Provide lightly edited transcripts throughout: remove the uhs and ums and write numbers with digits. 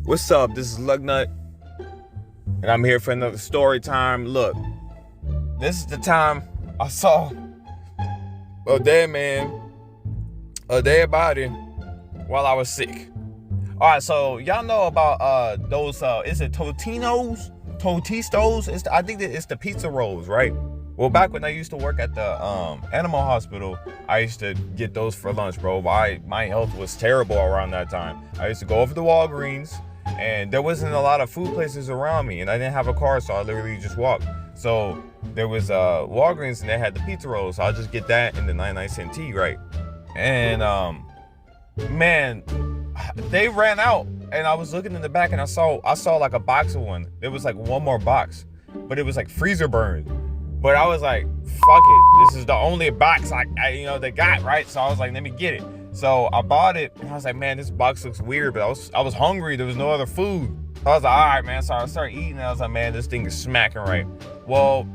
What's up? This is Lugnut, and I'm here for another story time. Look, this is the time I saw a dead man, a dead body, while I was sick. All right, so y'all know about those? Is it Totinos? Totistos? I think that it's the pizza rolls, right? Well, back when I used to work at the animal hospital, I used to get those for lunch, bro. My health was terrible around that time. I used to go over to Walgreens, and there wasn't a lot of food places around me, and I didn't have a car, so I literally just walked. So there was Walgreens, and they had the pizza rolls, so I'll just get that and the 99-cent tea, right? And man, they ran out, and I was looking in the back, and I saw like a box of one. There was like one more box, but it was like freezer burned. But I was like, fuck it, this is the only box they got, right? So I was like, let me get it. So I bought it, and I was like, man, this box looks weird, but I was hungry. There was no other food. So I was like, all right, man. So I started eating, and I was like, man, this thing is smacking right. Well,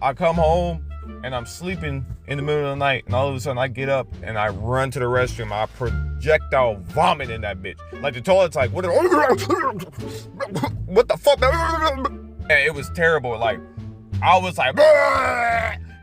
I come home, and I'm sleeping in the middle of the night, and all of a sudden I get up, and I run to the restroom. I projectile vomit in that bitch. Like the toilet's like, what the fuck? And it was terrible. Like, I was like,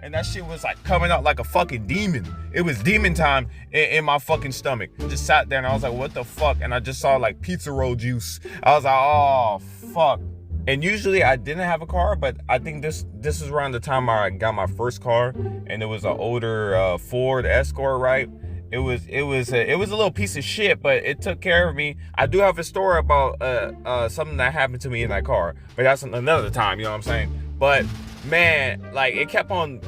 and that shit was like coming out like a fucking demon. It was demon time in my fucking stomach. Just sat there and I was like, what the fuck? And I just saw like pizza roll juice. I was like, oh fuck. And usually I didn't have a car, but I think this is around the time I got my first car, and it was an older Ford Escort, right? It was a little piece of shit, but it took care of me. I do have a story about something that happened to me in that car, but that's another time, you know what I'm saying? But man, like, it kept on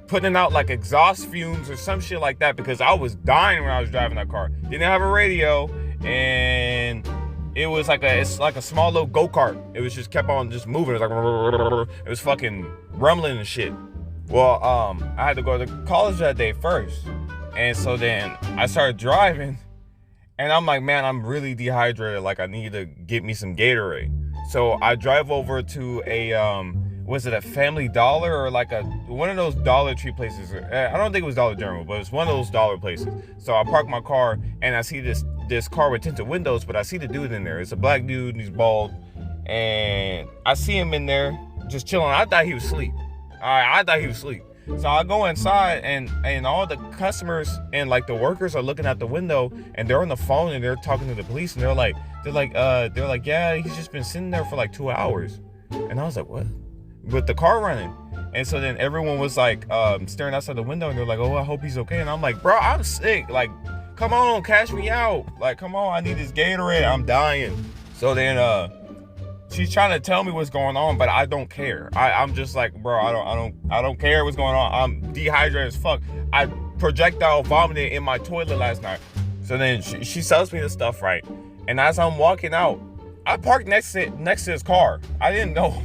putting out like exhaust fumes or some shit like that, because I was dying when I was driving that car. Didn't have a radio, and it was like it's like a small little go-kart. It was just kept on just moving. It was like, it was fucking rumbling and shit. Well, I had to go to college that day first, and so then I started driving, and I'm like, man, I'm really dehydrated. Like, I need to get me some Gatorade. So I drive over to a was it a Family Dollar or like one of those Dollar Tree places? I don't think it was Dollar General, but it's one of those dollar places. So I park my car, and I see this car with tinted windows, but I see the dude in there. It's a black dude, and he's bald, and I see him in there just chilling. I thought he was asleep. I thought he was asleep. So I go inside, and all the customers and like the workers are looking out the window, and they're on the phone, and they're talking to the police, and they're like, yeah, he's just been sitting there for like 2 hours. And I was like, what? With the car running. And so then everyone was like staring outside the window, and they're like, oh, I hope he's okay. And I'm like, bro, I'm sick. Like, come on, cash me out. Like, come on, I need this Gatorade. I'm dying. So then she's trying to tell me what's going on, but I don't care. I'm just like, bro, I don't care what's going on. I'm dehydrated as fuck. I projectile vomited in my toilet last night. So then she sells me the stuff, right? And as I'm walking out, I parked next to his car. I didn't know.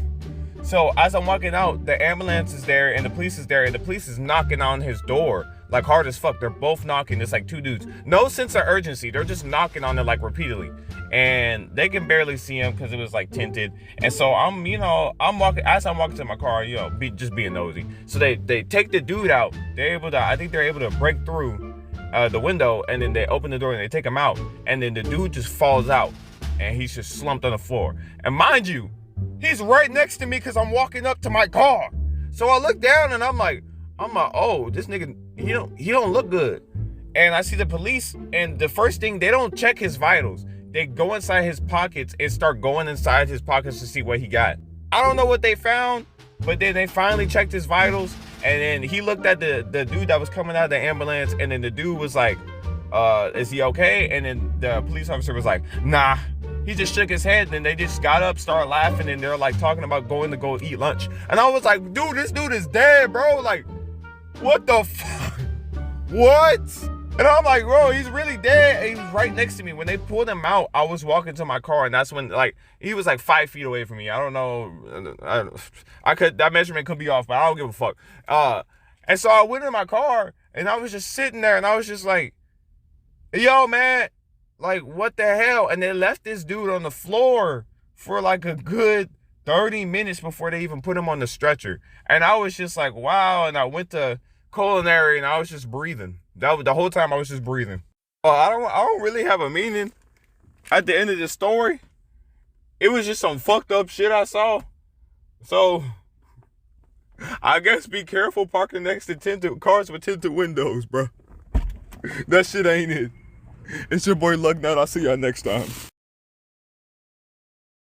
So as I'm walking out, the ambulance is there, and the police is there, and the police is knocking on his door like hard as fuck. They're both knocking. It's like two dudes. No sense of urgency. They're just knocking on it like repeatedly. And they can barely see him because it was like tinted. And so I'm walking, as I'm walking to my car, just being nosy. So they take the dude out. I think they're able to break through the window, and then they open the door and they take him out. And then the dude just falls out, and he's just slumped on the floor. And mind you, he's right next to me because I'm walking up to my car. So I look down, and I'm like, oh, this nigga, he don't look good. And I see the police, and the first thing, they don't check his vitals. They go inside his pockets and start going inside his pockets to see what he got. I don't know what they found, but then they finally checked his vitals, and then he looked at the dude that was coming out of the ambulance, and then the dude was like, is he okay? And then the police officer was like, nah. He just shook his head, and then they just got up, started laughing, and they're like talking about going to go eat lunch. And I was like, dude, this dude is dead, bro. Like, what the fuck? What? And I'm like, bro, he's really dead. And he was right next to me. When they pulled him out, I was walking to my car, and that's when, like, he was like 5 feet away from me. I don't know. That measurement could be off, but I don't give a fuck. And so I went in my car, and I was just sitting there, and I was just like, yo, man, like, what the hell? And they left this dude on the floor for like a good 30 minutes before they even put him on the stretcher. And I was just like, wow. And I went to culinary, and I was just breathing. The whole time I was just breathing. I don't really have a meaning at the end of the story, it was just some fucked up shit I saw. So I guess be careful parking next to tinted cars with tinted windows, bro. That shit ain't it. It's your boy Luck Nut. I'll see y'all next time.